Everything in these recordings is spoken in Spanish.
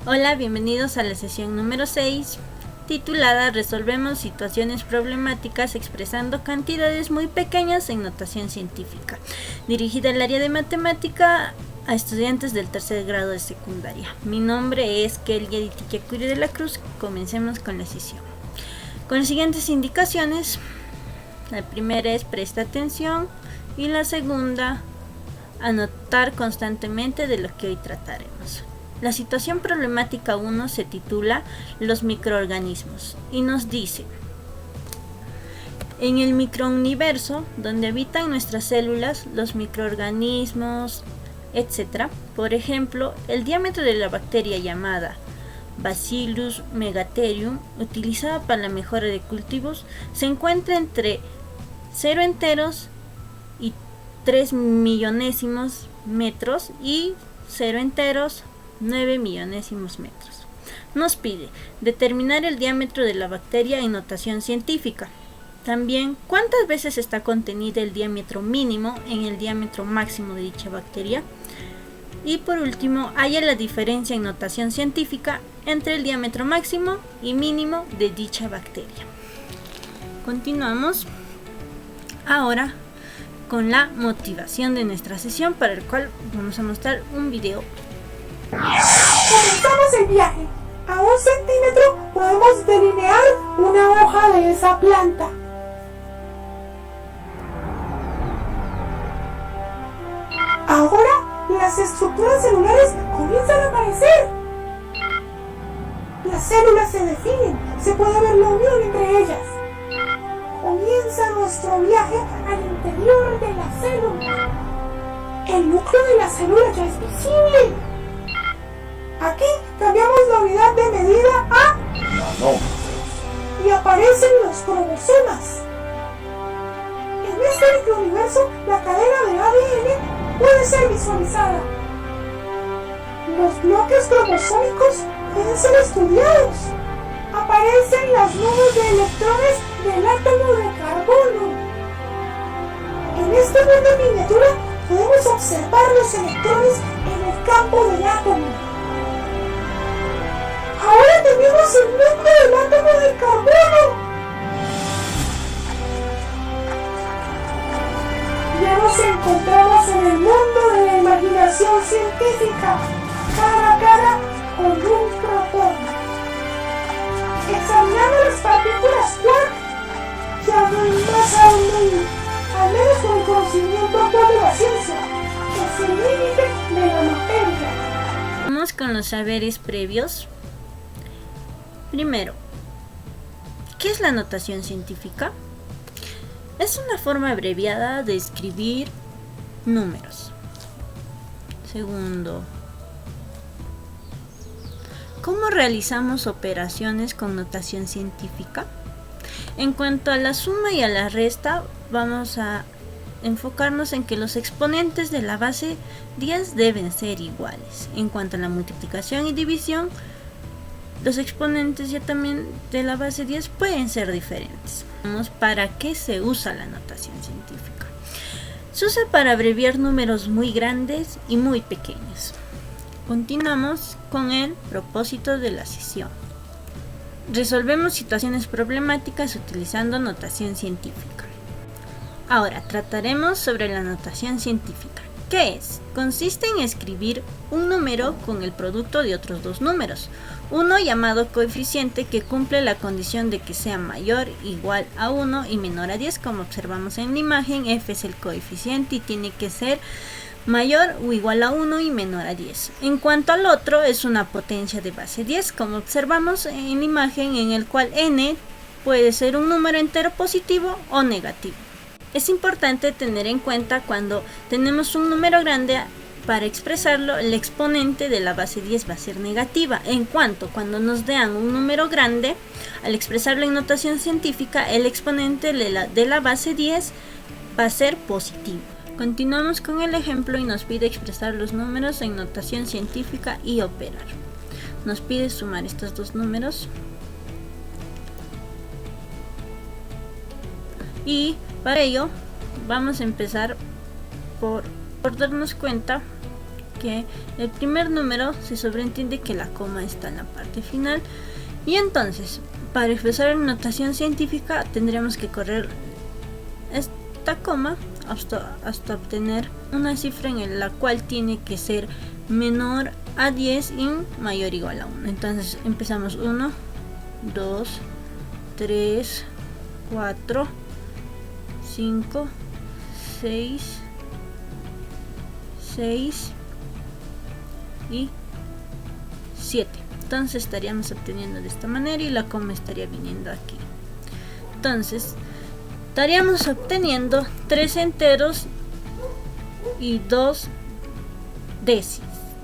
Hola, bienvenidos a la sesión número 6, titulada Resolvemos situaciones problemáticas expresando cantidades muy pequeñas en notación científica, dirigida al área de matemática a estudiantes del tercer grado de secundaria. Mi nombre es Kelly Edith de la Cruz. Comencemos con la sesión. Con las siguientes indicaciones: la primera es presta atención y la segunda, anotar constantemente de lo que hoy trataremos. La situación problemática 1 se titula Los microorganismos y nos dice: en el microuniverso, donde habitan nuestras células, los microorganismos, etc., por ejemplo, el diámetro de la bacteria llamada Bacillus megatherium, utilizada para la mejora de cultivos, se encuentra entre 0 enteros y 3 millonésimos metros y 0 enteros 9 millonésimos metros. Nos pide determinar el diámetro de la bacteria en notación científica. También, ¿cuántas veces está contenida el diámetro mínimo en el diámetro máximo de dicha bacteria? Y por último, halla la diferencia en notación científica entre el diámetro máximo y mínimo de dicha bacteria. Continuamos ahora con la motivación de nuestra sesión, para el cual vamos a mostrar un video. Comenzamos el viaje. A 1 centímetro podemos delinear una hoja de esa planta. Ahora las estructuras celulares comienzan a aparecer. Las células se definen, se puede ver la unión entre ellas. Comienza nuestro viaje al interior de la célula. El núcleo de la célula ya es visible. Aquí cambiamos la unidad de medida a nanómetros y aparecen los cromosomas. En este microuniverso, la cadena de ADN puede ser visualizada. Los bloques cromosómicos pueden ser estudiados. Aparecen las nubes de electrones del átomo de carbono. En este mundo en miniatura podemos observar los electrones en el campo del átomo. Ahora tenemos el núcleo del átomo de carbono. Ya nos encontramos en el mundo de la imaginación científica, cara a cara con un protón. Examinando las partículas quark, ya no hay más aún, al menos con el conocimiento actual de la ciencia, que es el límite de la materia. Vamos con los saberes previos. Primero, ¿qué es la notación científica? Es una forma abreviada de escribir números. Segundo, ¿cómo realizamos operaciones con notación científica? En cuanto a la suma y a la resta, vamos a enfocarnos en que los exponentes de la base 10 deben ser iguales. En cuanto a la multiplicación y división, los exponentes ya también de la base 10 pueden ser diferentes. ¿Para qué se usa la notación científica? Se usa para abreviar números muy grandes y muy pequeños. Continuamos con el propósito de la sesión. Resolvemos situaciones problemáticas utilizando notación científica. Ahora trataremos sobre la notación científica. ¿Qué es? Consiste en escribir un número con el producto de otros dos números. Uno llamado coeficiente, que cumple la condición de que sea mayor, igual a 1 y menor a 10, como observamos en la imagen. F es el coeficiente y tiene que ser mayor o igual a 1 y menor a 10. En cuanto al otro, es una potencia de base 10, como observamos en la imagen, en el cual n puede ser un número entero positivo o negativo. Es importante tener en cuenta cuando tenemos un número grande, para expresarlo, el exponente de la base 10 va a ser negativa. En cuanto cuando nos den un número grande, al expresarlo en notación científica, el exponente de la base 10 va a ser positivo. Continuamos con el ejemplo y nos pide expresar los números en notación científica y operar. Nos pide sumar estos dos números. Y para ello vamos a empezar por darnos cuenta que el primer número se sobreentiende que la coma está en la parte final. Y entonces, para expresar en notación científica, tendríamos que correr esta coma hasta obtener una cifra en la cual tiene que ser menor a 10 y mayor o igual a 1. Entonces empezamos 1, 2, 3, 4, 5, 6 y 7. Entonces estaríamos obteniendo de esta manera y la coma estaría viniendo aquí. Entonces estaríamos obteniendo 3 enteros y 2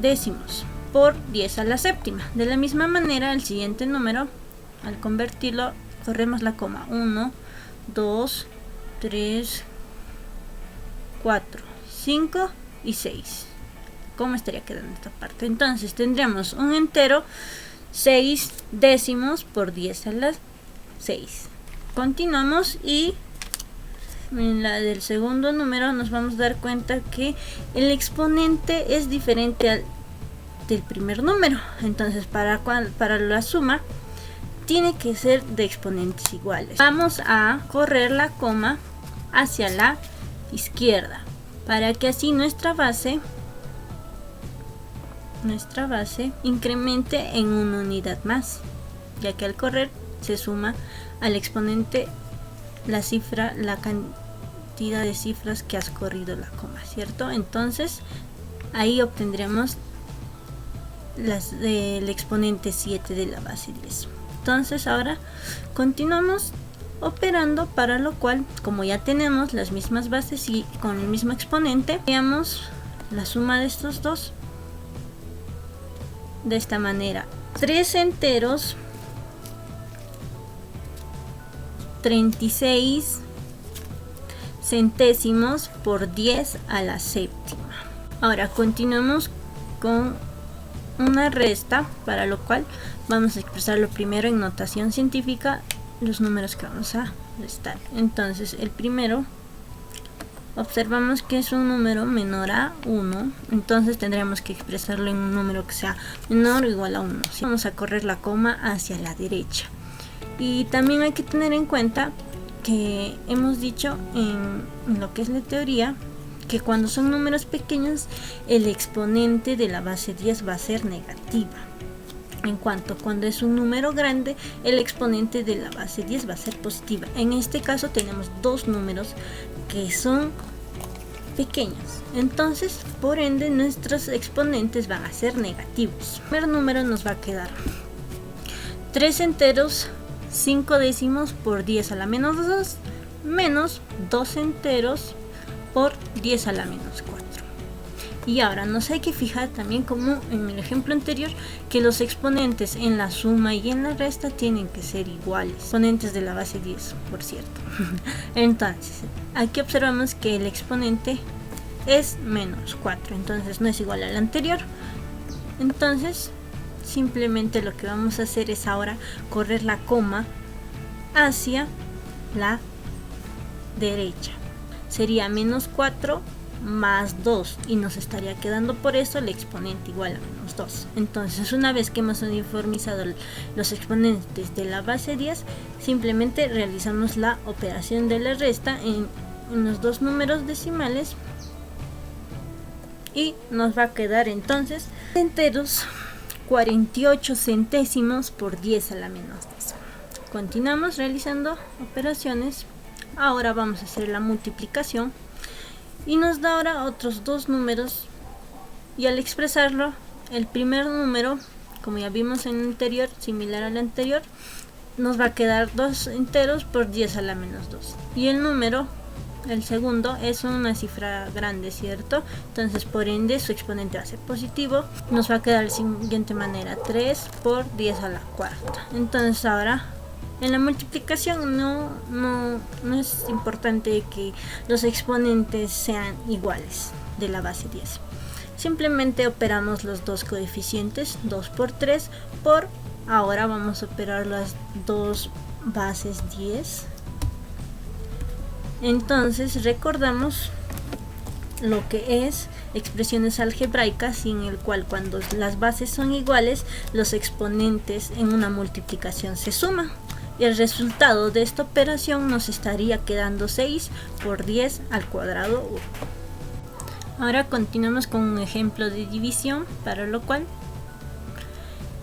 décimos por 10 a la séptima. De la misma manera, el siguiente número, al convertirlo, corremos la coma 1, 2, 3, 4, 5 y 6. ¿Cómo estaría quedando esta parte? Entonces tendríamos un entero 6 décimos por 10 a la 6. Continuamos y en la del segundo número nos vamos a dar cuenta que el exponente es diferente al del primer número. Entonces para la suma tiene que ser de exponentes iguales. Vamos a correr la coma hacia la izquierda para que así nuestra base incremente en una unidad más, ya que al correr se suma al exponente la cantidad de cifras que has corrido la coma, ¿cierto? Entonces ahí obtendremos el exponente 7 de la base 10. Entonces ahora continuamos operando, para lo cual, como ya tenemos las mismas bases y con el mismo exponente, veamos la suma de estos dos de esta manera: 3 enteros 36 centésimos por 10 a la séptima. Ahora continuamos con una resta, para lo cual vamos a expresarlo primero en notación científica, los números que vamos a restar. Entonces el primero observamos que es un número menor a 1, entonces tendremos que expresarlo en un número que sea menor o igual a 1. ¿Sí? Vamos a correr la coma hacia la derecha. Y también hay que tener en cuenta que hemos dicho en lo que es la teoría que cuando son números pequeños el exponente de la base 10 va a ser negativa. En cuanto cuando es un número grande, el exponente de la base 10 va a ser positiva. En este caso tenemos dos números que son pequeños, entonces por ende nuestros exponentes van a ser negativos. El primer número nos va a quedar 3 enteros 5 décimos por 10 a la menos 2 menos 2 enteros por 10 a la menos 4. Y ahora nos hay que fijar también, como en el ejemplo anterior, que los exponentes en la suma y en la resta tienen que ser iguales, exponentes de la base 10, por cierto. Entonces aquí observamos que el exponente es menos 4, entonces no es igual al anterior. Entonces simplemente lo que vamos a hacer es ahora correr la coma hacia la derecha. Sería menos 4 más 2 y nos estaría quedando por eso el exponente igual a menos 2. Entonces una vez que hemos uniformizado los exponentes de la base 10, simplemente realizamos la operación de la resta en los dos números decimales y nos va a quedar entonces enteros 48 centésimos por 10 a la menos 10. Continuamos realizando operaciones. Ahora vamos a hacer la multiplicación y nos da ahora otros dos números, y al expresarlo, el primer número, como ya vimos en el anterior, similar al anterior, nos va a quedar 2 enteros por 10 a la menos 2, y el número, el segundo, es una cifra grande, ¿cierto? Entonces por ende su exponente va a ser positivo. Nos va a quedar de la siguiente manera: 3 por 10 a la cuarta. Entonces ahora en la multiplicación no es importante que los exponentes sean iguales de la base 10. Simplemente operamos los dos coeficientes, 2 por 3, por ahora vamos a operar las dos bases 10. Entonces recordamos lo que es expresiones algebraicas y en el cual cuando las bases son iguales, los exponentes en una multiplicación se suman. Y el resultado de esta operación nos estaría quedando 6 por 10 al cuadrado 1. Ahora continuamos con un ejemplo de división, para lo cual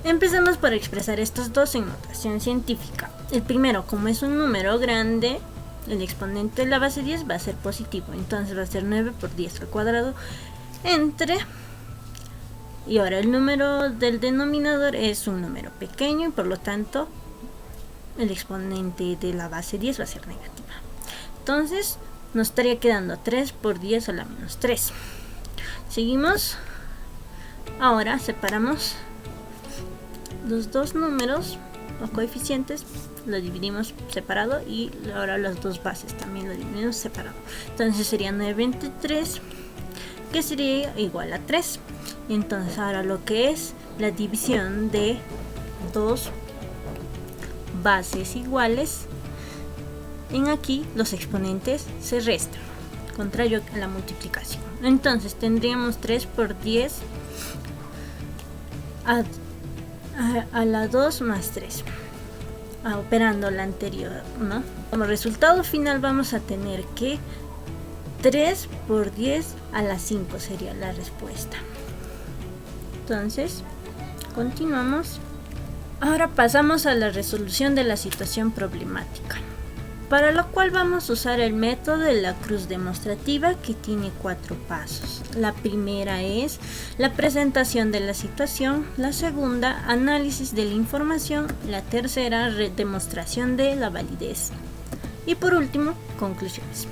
empezamos por expresar estos dos en notación científica. El primero, como es un número grande, el exponente de la base 10 va a ser positivo, entonces va a ser 9 por 10 al cuadrado entre, y ahora el número del denominador es un número pequeño y por lo tanto el exponente de la base 10 va a ser negativa. Entonces nos estaría quedando 3 por 10 a la menos 3. Seguimos. Ahora separamos los dos números o coeficientes, lo dividimos separado y ahora las dos bases también lo dividimos separado. Entonces sería 9 entre 3, que sería igual a 3. Entonces ahora lo que es la división de dos bases iguales, en aquí los exponentes se restan, contrario a la multiplicación. Entonces tendríamos 3 por 10 a la 2 más 3, operando la anterior, ¿no? Como resultado final vamos a tener que 3 por 10 a la 5 sería la respuesta. Entonces continuamos. Ahora pasamos a la resolución de la situación problemática, para lo cual vamos a usar el método de la cruz demostrativa, que tiene 4 pasos. La primera es la presentación de la situación, la segunda, análisis de la información, la tercera, demostración de la validez y por último, conclusiones.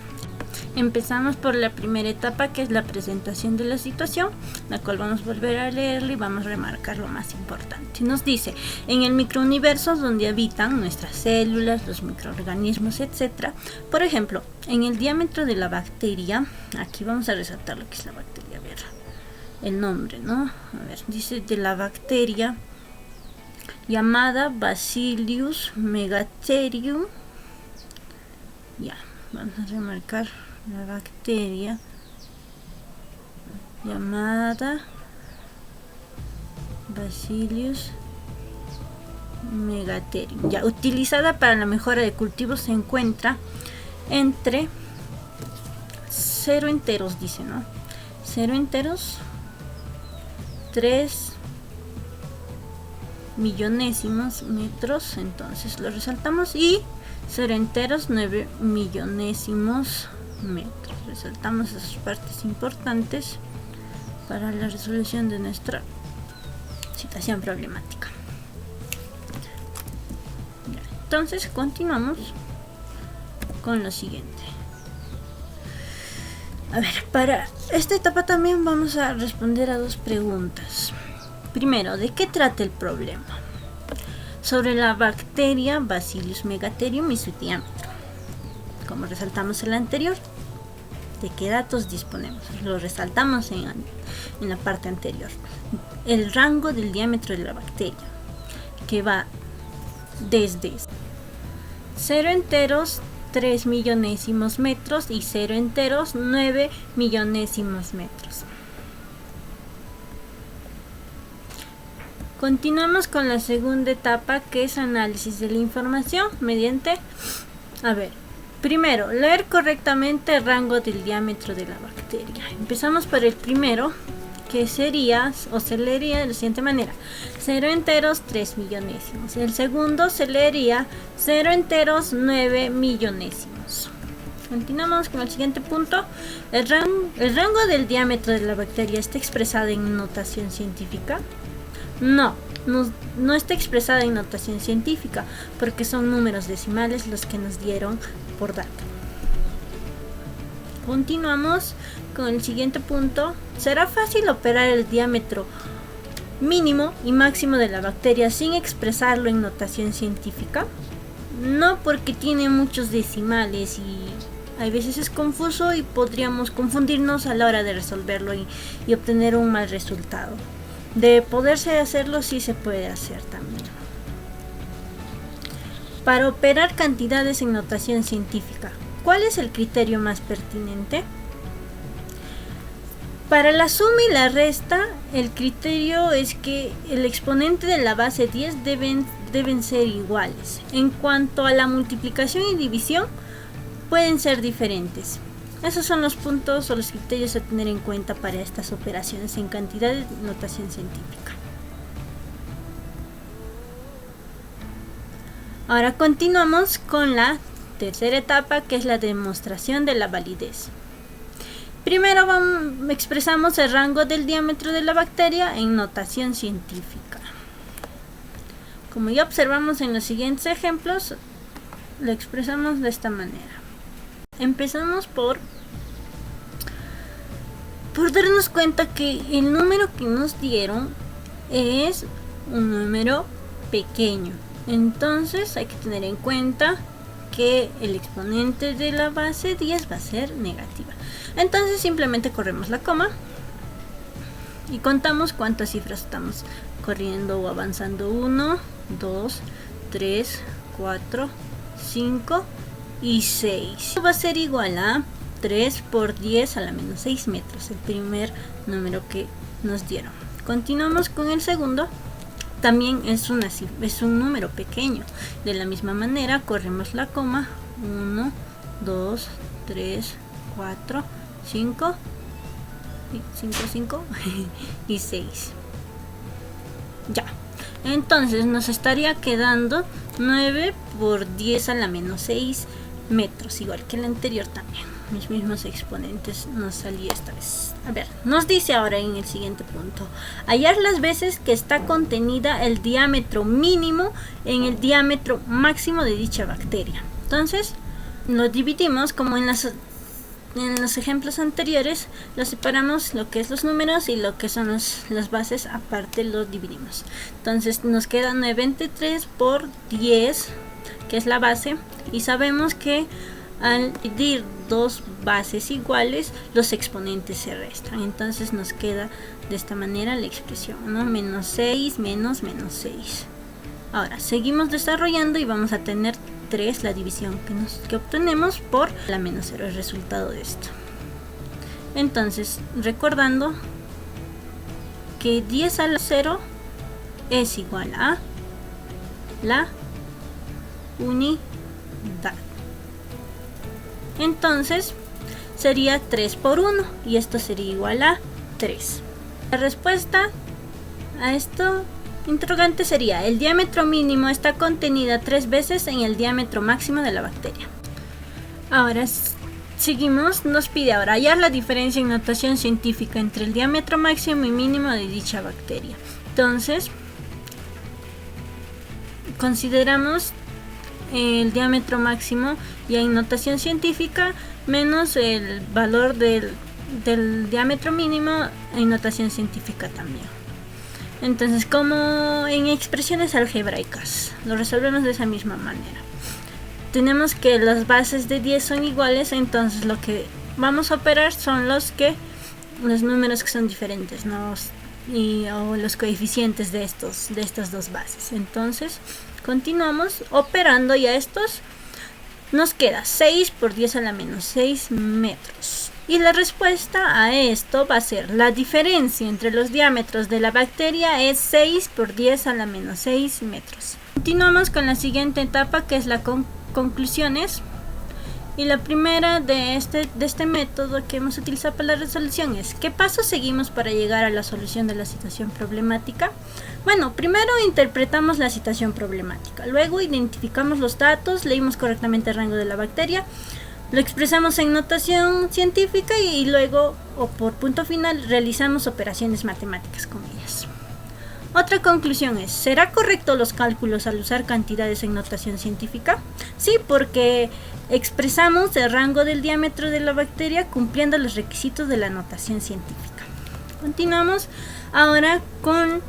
Empezamos por la primera etapa, que es la presentación de la situación, la cual vamos a volver a leerla y vamos a remarcar lo más importante. Nos dice, en el microuniverso donde habitan nuestras células, los microorganismos, etc. Por ejemplo, en el diámetro de la bacteria, aquí vamos a resaltar lo que es la bacteria, a ver, el nombre, ¿no? A ver, dice de la bacteria llamada Bacillus megatherium. Ya, vamos a remarcar la bacteria llamada Bacillus megatherium, ya utilizada para la mejora de cultivos, se encuentra entre 0 enteros, dice, ¿no? 0 enteros, 3 millonésimos metros, entonces lo resaltamos, y 0 enteros, 9 millonésimos metros. Resaltamos esas partes importantes para la resolución de nuestra situación problemática. Entonces continuamos con lo siguiente. A ver, para esta etapa también vamos a responder a dos preguntas. Primero, ¿de qué trata el problema? Sobre la bacteria Bacillus megatherium y su diámetro. Como resaltamos en la anterior, ¿de qué datos disponemos? Lo resaltamos en la parte anterior. El rango del diámetro de la bacteria, que va desde 0 enteros, 3 millonésimos metros y 0 enteros, 9 millonésimos metros. Continuamos con la segunda etapa, que es análisis de la información mediante, primero, leer correctamente el rango del diámetro de la bacteria. Empezamos por el primero, que sería, o se leería de la siguiente manera: 0 enteros, 3 millonésimos. El segundo se leería 0 enteros, 9 millonésimos. Continuamos con el siguiente punto. El rango del diámetro de la bacteria está expresado en notación científica. No está expresada en notación científica, porque son números decimales los que nos dieron por dato. Continuamos con el siguiente punto. ¿Será fácil operar el diámetro mínimo y máximo de la bacteria sin expresarlo en notación científica? No, porque tiene muchos decimales y a veces es confuso y podríamos confundirnos a la hora de resolverlo y obtener un mal resultado. De poderse hacerlo, sí se puede hacer también. Para operar cantidades en notación científica, ¿cuál es el criterio más pertinente? Para la suma y la resta, el criterio es que el exponente de la base 10 deben ser iguales. En cuanto a la multiplicación y división, pueden ser diferentes. Esos son los puntos o los criterios a tener en cuenta para estas operaciones en cantidad de notación científica. Ahora continuamos con la tercera etapa, que es la demostración de la validez. Primero expresamos el rango del diámetro de la bacteria en notación científica. Como ya observamos en los siguientes ejemplos, lo expresamos de esta manera. Empezamos por darnos cuenta que el número que nos dieron es un número pequeño. Entonces hay que tener en cuenta que el exponente de la base 10 va a ser negativa. Entonces simplemente corremos la coma y contamos cuántas cifras estamos corriendo o avanzando. 1, 2, 3, 4, 5 y 6. Esto va a ser igual a 3 por 10 a la menos 6 metros, el primer número que nos dieron. Continuamos con el segundo. También es un número pequeño. De la misma manera corremos la coma. 1, 2, 3, 4, 5 y 6. Ya. Entonces nos estaría quedando 9 por 10 a la menos 6 metros, igual que el anterior también. Mis mismos exponentes nos salía esta vez. A ver, nos dice ahora en el siguiente punto: hallar las veces que está contenida el diámetro mínimo en el diámetro máximo de dicha bacteria. Entonces, lo dividimos como en los ejemplos anteriores. Lo separamos lo que es los números y lo que son las bases, aparte lo dividimos. Entonces nos queda 93 por 10, que es la base, y sabemos que al dividir dos bases iguales, los exponentes se restan. Entonces nos queda de esta manera la expresión, ¿no? Menos 6 menos 6. Ahora seguimos desarrollando y vamos a tener 3, la división que obtenemos por la menos 0, el resultado de esto. Entonces, recordando que 10 a la 0 es igual a la unidad. Entonces sería 3 por 1 y esto sería igual a 3. La respuesta a esto interrogante sería: el diámetro mínimo está contenida 3 veces en el diámetro máximo de la bacteria. Ahora seguimos, nos pide ahora hallar la diferencia en notación científica entre el diámetro máximo y mínimo de dicha bacteria. Entonces consideramos el diámetro máximo y en notación científica menos el valor del diámetro mínimo en notación científica también. Entonces, como en expresiones algebraicas, lo resolvemos de esa misma manera. Tenemos que las bases de 10 son iguales, entonces lo que vamos a operar son los números que son diferentes, ¿no? O los coeficientes de estas dos bases. Entonces continuamos operando y a estos nos queda 6 por 10 a la menos 6 metros. Y la respuesta a esto va a ser: la diferencia entre los diámetros de la bacteria es 6 por 10 a la menos 6 metros. Continuamos con la siguiente etapa, que es la conclusiones. Y la primera de este método que hemos utilizado para la resolución es: ¿qué pasos seguimos para llegar a la solución de la situación problemática? Bueno, primero interpretamos la situación problemática, luego identificamos los datos, leímos correctamente el rango de la bacteria, lo expresamos en notación científica y luego, o por punto final, realizamos operaciones matemáticas con ellas. Otra conclusión es: ¿será correcto los cálculos al usar cantidades en notación científica? Sí, porque expresamos el rango del diámetro de la bacteria cumpliendo los requisitos de la notación científica. Continuamos ahora con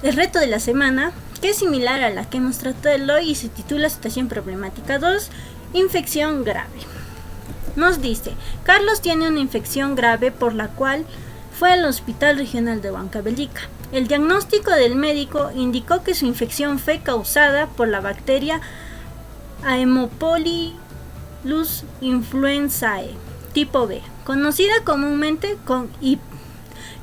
el reto de la semana, que es similar a la que hemos tratado hoy y se titula Situación Problemática 2, infección grave. Nos dice: Carlos tiene una infección grave por la cual fue al Hospital Regional de Huancavelica. El diagnóstico del médico indicó que su infección fue causada por la bacteria Haemophilus influenzae. tipo B, conocida comúnmente con IP.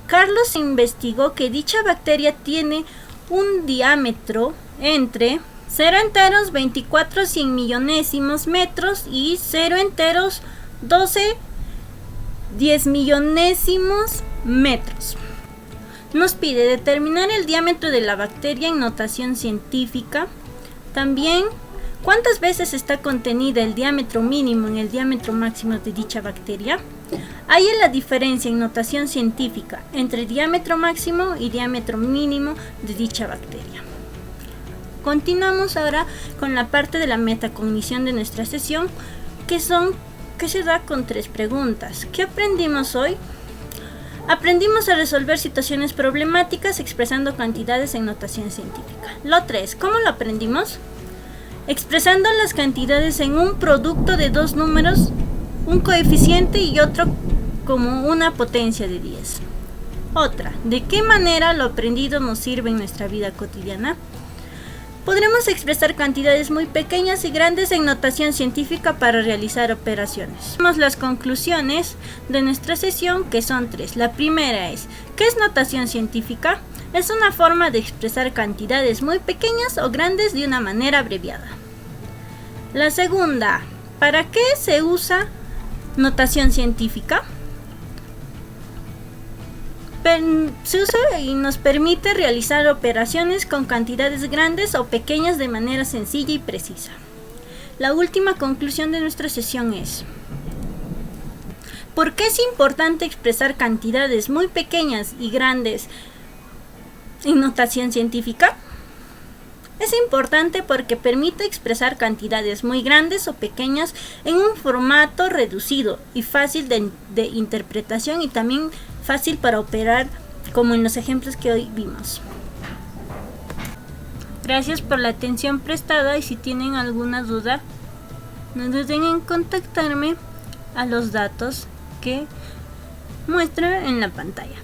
Carlos investigó que dicha bacteria tiene un diámetro entre 0 enteros 24 100 millonésimos metros y 0 enteros 12 10 millonésimos metros. Nos pide determinar el diámetro de la bacteria en notación científica. También, ¿cuántas veces está contenida el diámetro mínimo en el diámetro máximo de dicha bacteria? Hay la diferencia en notación científica entre diámetro máximo y diámetro mínimo de dicha bacteria. Continuamos ahora con la parte de la metacognición de nuestra sesión, que se da con 3 preguntas. ¿Qué aprendimos hoy? Aprendimos a resolver situaciones problemáticas expresando cantidades en notación científica. Lo 3, ¿cómo lo aprendimos? Expresando las cantidades en un producto de 2 números, un coeficiente y otro como una potencia de 10. Otra, ¿de qué manera lo aprendido nos sirve en nuestra vida cotidiana? Podremos expresar cantidades muy pequeñas y grandes en notación científica para realizar operaciones. Vemos las conclusiones de nuestra sesión, que son 3. La primera es, ¿qué es notación científica? Es una forma de expresar cantidades muy pequeñas o grandes de una manera abreviada. La segunda, ¿para qué se usa notación científica? Se usa y nos permite realizar operaciones con cantidades grandes o pequeñas de manera sencilla y precisa. La última conclusión de nuestra sesión es: ¿por qué es importante expresar cantidades muy pequeñas y grandes en notación científica? Es importante porque permite expresar cantidades muy grandes o pequeñas en un formato reducido y fácil de interpretación, y también fácil para operar, como en los ejemplos que hoy vimos. Gracias por la atención prestada, y si tienen alguna duda, no duden en contactarme a los datos que muestro en la pantalla.